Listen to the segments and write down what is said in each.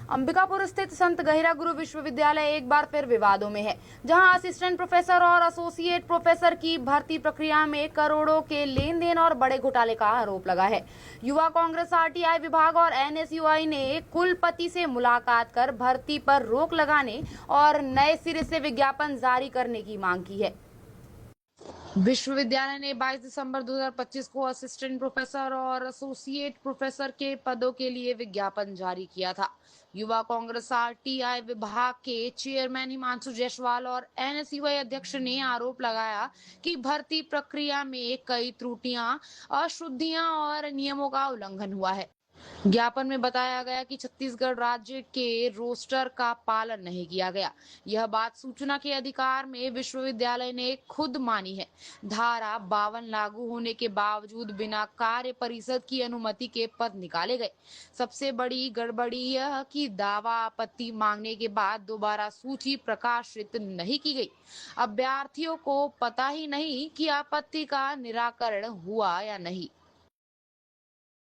अंबिकापुर स्थित संत गहिरा गुरु विश्वविद्यालय एक बार फिर विवादों में है, जहां असिस्टेंट प्रोफेसर और एसोसिएट प्रोफेसर की भर्ती प्रक्रिया में करोड़ों के लेन देन और बड़े घोटाले का आरोप लगा है। युवा कांग्रेस आरटीआई विभाग और एनएसयूआई ने कुलपति से मुलाकात कर भर्ती पर रोक लगाने और नए सिरे से विज्ञापन जारी करने की मांग की है। विश्वविद्यालय ने 22 दिसंबर 2025 को असिस्टेंट प्रोफेसर और एसोसिएट प्रोफेसर के पदों के लिए विज्ञापन जारी किया था। युवा कांग्रेस आरटीआई विभाग के चेयरमैन हिमांशु जायसवाल और एनएसयूआई अध्यक्ष ने आरोप लगाया कि भर्ती प्रक्रिया में कई त्रुटियां, अशुद्धियां और नियमों का उल्लंघन हुआ है। ज्ञापन में बताया गया कि छत्तीसगढ़ राज्य के रोस्टर का पालन नहीं किया गया। यह बात सूचना के अधिकार में विश्वविद्यालय ने खुद मानी है। धारा 52 लागू होने के बावजूद बिना कार्य परिषद की अनुमति के पद निकाले गए। सबसे बड़ी गड़बड़ी यह कि दावा आपत्ति मांगने के बाद दोबारा सूची प्रकाशित नहीं की गई। अभ्यर्थियों को पता ही नहीं कि आपत्ति का निराकरण हुआ या नहीं।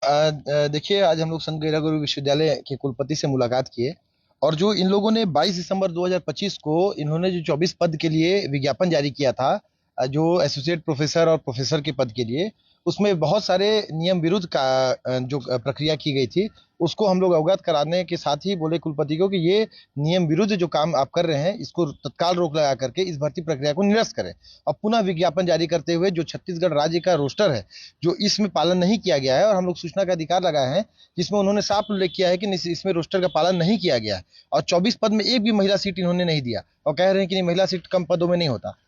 देखिए, आज हम लोग संत गहिरा गुरु विश्वविद्यालय के कुलपति से मुलाकात किए और जो इन लोगों ने 22 दिसंबर 2025 को इन्होंने जो 24 पद के लिए विज्ञापन जारी किया था, जो एसोसिएट प्रोफेसर और प्रोफेसर के पद के लिए, उसमें बहुत सारे नियम विरुद्ध का जो प्रक्रिया की गई थी, उसको हम लोग अवगत कराने के साथ ही बोले कुलपति को कि ये नियम विरुद्ध जो काम आप कर रहे हैं, इसको तत्काल रोक लगा करके इस भर्ती प्रक्रिया को निरस्त करें और पुनः विज्ञापन जारी करते हुए जो छत्तीसगढ़ राज्य का रोस्टर है, जो इसमें पालन नहीं किया गया है, और हम लोग सूचना का अधिकार लगाए हैं जिसमें उन्होंने साफ उल्लेख किया है कि इसमें रोस्टर का पालन नहीं किया गया है और 24 पद में एक भी महिला सीट इन्होंने नहीं दिया और कह रहे हैं कि नहीं, महिला सीट कम पदों में नहीं होता।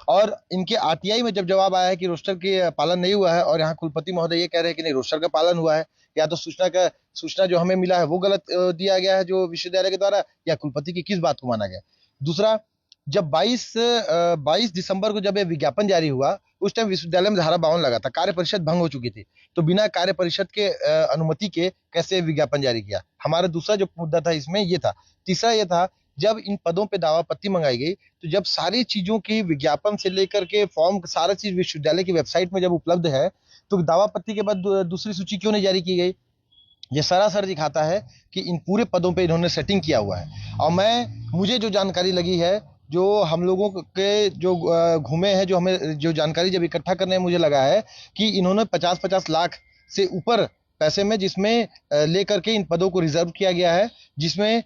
और इनके आरटीआई में जब जवाब आया है कि रोस्टर के पालन नहीं हुआ है और यहाँ कुलपति महोदय ये कह रहे हैं कि नहीं, रोस्टर का पालन हुआ है, या तो सूचना जो हमें मिला है वो गलत दिया गया है जो विश्वविद्यालय के द्वारा, या कुलपति की किस बात को माना गया। दूसरा, जब 22 दिसंबर को जब ये विज्ञापन जारी हुआ, उस टाइम विश्वविद्यालय में धारा 52 लगा था, कार्य परिषद भंग हो चुकी थी, तो बिना कार्य परिषद के अनुमति के कैसे विज्ञापन जारी किया। हमारा दूसरा जो मुद्दा था इसमें ये था। तीसरा ये था, जब इन पदों पे दावापत्ति मंगाई गई, तो जब सारी चीजों की विज्ञापन से लेकर के फॉर्म सारा चीज विश्वविद्यालय की वेबसाइट में जब उपलब्ध है, तो दावापत्ति के बाद दूसरी सूची क्यों नहीं जारी की गई। ये सरासर दिखाता है कि इन पूरे पदों पे इन्होंने सेटिंग किया हुआ है। और मुझे जो जानकारी लगी है, जो हम लोगों के जो घूमे हैं, जो हमें जो जानकारी जब इकट्ठा करने में मुझे लगा है कि इन्होंने 50-50 लाख से ऊपर पैसे में जिसमें लेकर के इन पदों को रिजर्व किया गया है, जिसमें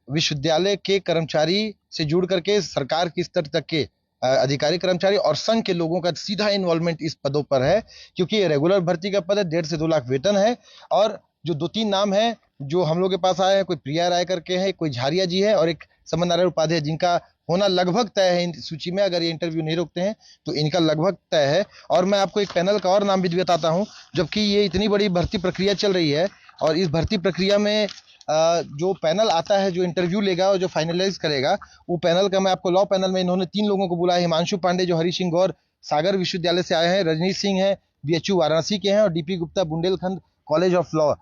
विश्वविद्यालय के कर्मचारी से जुड़ करके सरकार के स्तर तक के अधिकारी कर्मचारी और संघ के लोगों का सीधा इन्वॉल्वमेंट इस पदों पर है, क्योंकि ये रेगुलर भर्ती का पद है, 1.5 से 2 लाख वेतन है। और जो 2-3 नाम है जो हम लोग के पास आए हैं, कोई प्रिया राय करके है, कोई झारिया जी है और एक समन नारायण उपाध्याय, जिनका होना लगभग तय है इन सूची में। अगर ये इंटरव्यू नहीं रोकते हैं तो इनका लगभग तय है। और मैं आपको एक पैनल का और नाम भी बताता हूँ, जबकि ये इतनी बड़ी भर्ती प्रक्रिया चल रही है और इस भर्ती प्रक्रिया में जो पैनल आता है, जो इंटरव्यू लेगा और जो फाइनलाइज करेगा, वो पैनल का मैं आपको लॉ पैनल में इन्होंने 3 लोगों को बुलाया। हिमांशु पांडे जो हरि सिंह गौर सागर विश्वविद्यालय से आए हैं, रजनीश सिंह है बीएचयू वाराणसी के हैं, और DP Gupta Bundelkhand college of law.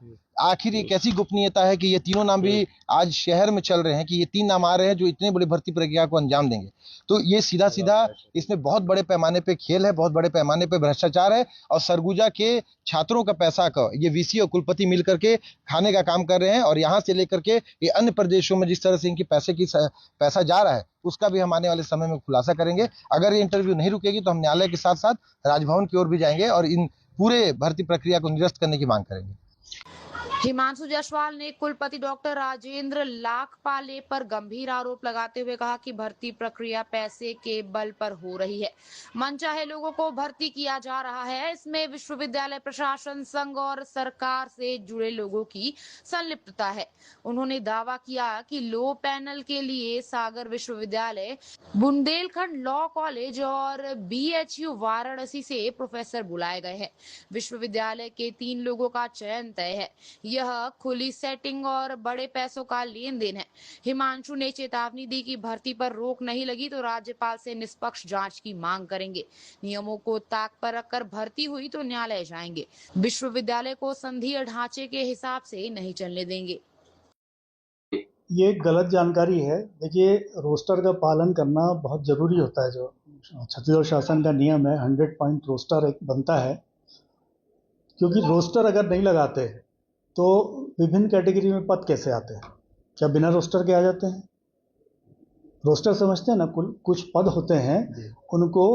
आखिर ये कैसी गोपनीयता है कि ये तीनों नाम भी आज शहर में चल रहे हैं, कि ये 3 नाम आ रहे हैं जो इतने बड़ी भर्ती प्रक्रिया को अंजाम देंगे। तो ये सीधा सीधा इसमें बहुत बड़े पैमाने पे खेल है, बहुत बड़े पैमाने पे भ्रष्टाचार है और सरगुजा के छात्रों का पैसा का ये वीसी और कुलपति मिल करके खाने का काम कर रहे हैं। और यहाँ से लेकर के ये अन्य प्रदेशों में जिस तरह से इनकी पैसा जा रहा है, उसका भी हम आने वाले समय में खुलासा करेंगे। अगर ये इंटरव्यू नहीं रुकेगी तो हम न्यायालय के साथ साथ राजभवन की ओर भी जाएंगे और इन पूरे भर्ती प्रक्रिया को निरस्त करने की मांग करेंगे। हिमांशु जायसवाल ने कुलपति डॉक्टर राजेंद्र लाखपाले पर गंभीर आरोप लगाते हुए कहा कि भर्ती प्रक्रिया पैसे के बल पर हो रही है, मनचाहे लोगों को भर्ती किया जा रहा है। इसमें विश्वविद्यालय प्रशासन, संघ और सरकार से जुड़े लोगों की संलिप्तता है। उन्होंने दावा किया कि लो पैनल के लिए सागर विश्वविद्यालय, बुंदेलखंड लॉ कॉलेज और बीएचयू वाराणसी से प्रोफेसर बुलाए गए हैं। विश्वविद्यालय के 3 लोगों का चयन तय है। यह खुली सेटिंग और बड़े पैसों का लेन देन है। हिमांशु ने चेतावनी दी कि भर्ती पर रोक नहीं लगी तो राज्यपाल से निष्पक्ष जांच की मांग करेंगे। नियमों को ताक पर रखकर भर्ती हुई तो न्यायालय जाएंगे। विश्वविद्यालय को संघीय ढांचे के हिसाब से नहीं चलने देंगे। ये गलत जानकारी है। देखिए, रोस्टर का पालन करना बहुत जरूरी होता है। जो छत्तीसगढ़ शासन का नियम है, 100 पॉइंट रोस्टर एक बनता है, क्योंकि रोस्टर अगर नहीं लगाते तो विभिन्न कैटेगरी में पद कैसे आते हैं। क्या बिना रोस्टर के आ जाते हैं? रोस्टर समझते हैं ना, कुछ पद होते हैं, उनको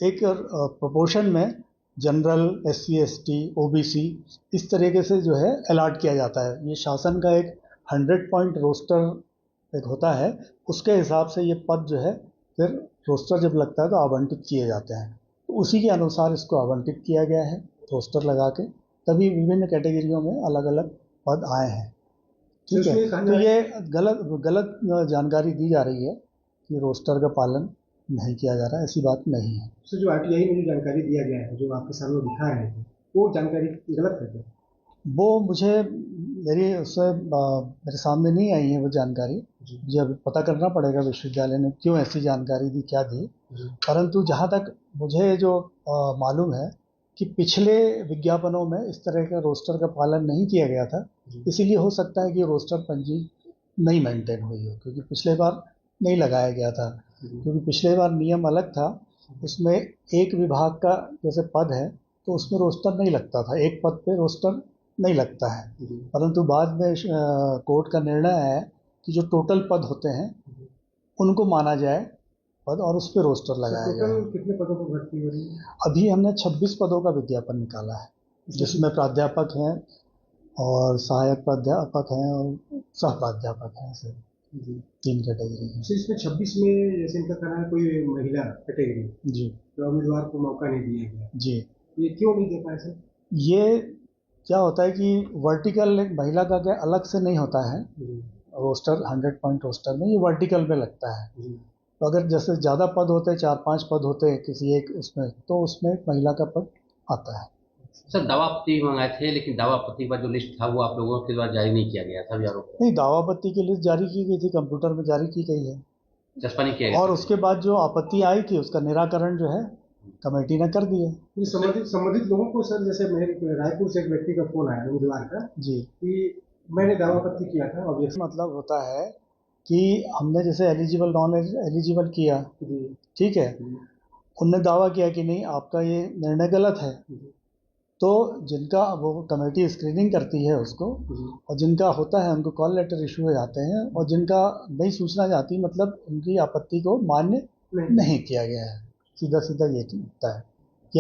एक प्रोपोर्शन में जनरल, SC ST OBC इस तरीके से जो है अलॉट किया जाता है। ये शासन का एक 100 पॉइंट रोस्टर एक होता है, उसके हिसाब से ये पद जो है फिर रोस्टर जब लगता है तो आवंटित किए जाते हैं। तो उसी के अनुसार इसको आवंटित किया गया है रोस्टर लगा के, तभी विभिन्न कैटेगरियों में अलग अलग पद आए हैं। ठीक है, तो ये गलत जानकारी दी जा रही है कि रोस्टर का पालन नहीं किया जा रहा है, ऐसी बात नहीं है। तो जो RTI में जो जानकारी दिया गया है, जो आपके सामने दिखा रहे थे, वो जानकारी गलत है क्या? वो मेरे सामने नहीं आई है वो जानकारी। मुझे अभी पता करना पड़ेगा विश्वविद्यालय ने क्यों ऐसी जानकारी दी, क्या दी। परंतु जहाँ तक मुझे जो मालूम है कि पिछले विज्ञापनों में इस तरह का रोस्टर का पालन नहीं किया गया था, इसीलिए हो सकता है कि रोस्टर पंजी नहीं मेंटेन हुई हो, क्योंकि पिछले बार नहीं लगाया गया था। क्योंकि पिछले बार नियम अलग था, उसमें एक विभाग का जैसे पद है तो उसमें रोस्टर नहीं लगता था, एक पद पे रोस्टर नहीं लगता है। परंतु बाद में कोर्ट का निर्णय आया कि जो टोटल पद होते हैं उनको माना जाए पद और उस पर रोस्टर लगाया जाए। कितने पदों पर भर्ती हो रही है? अभी हमने 26 पदों का विज्ञापन निकाला है, जिसमें प्राध्यापक हैं और सहायक प्राध्यापक हैं और सह प्राध्यापक हैं, ऐसे 3 कैटेगरी है। इसमें 26 में जैसे इनका कहना है कोई महिला कैटेगरी जी, तो उम्मीदवार को मौका नहीं दिया गया जी। ये क्यों नहीं दे पाए सर? ये क्या होता है कि वर्टिकल महिला का क्या अलग से नहीं होता है रोस्टर, 100 पॉइंट रोस्टर में ये वर्टिकल में लगता है। तो अगर जैसे ज़्यादा पद होते हैं, 4-5 पद होते हैं किसी एक उसमें, तो उसमें महिला का पद आता है। सर दावापत्ति मंगाए थे, लेकिन दावापत्ति का जो लिस्ट था वो आप लोगों के द्वारा जारी नहीं किया गया था आरोप? नहीं, दावापत्ति की लिस्ट जारी की गई थी, कंप्यूटर में जारी की गई है, चस्पा नहीं किया गया। और उसके बाद जो आपत्ति आई थी उसका निराकरण जो है कमेटी ने कर दिया। संबंधित लोगों को सर, जैसे रायपुर से एक व्यक्ति का फोन आया उम्मीदवार का जी कि मैंने दावापत्ति किया था, और मतलब होता है कि हमने जैसे एलिजिबल नॉन एलिजिबल किया, ठीक है, उनने दावा किया कि नहीं आपका ये निर्णय गलत है, तो जिनका वो कमेटी स्क्रीनिंग करती है उसको, और जिनका होता है उनको कॉल लेटर इशू हो जाते हैं, और जिनका नहीं सूचना जाती मतलब उनकी आपत्ति को मान्य नहीं किया गया है, सीधा सीधा ये होता है।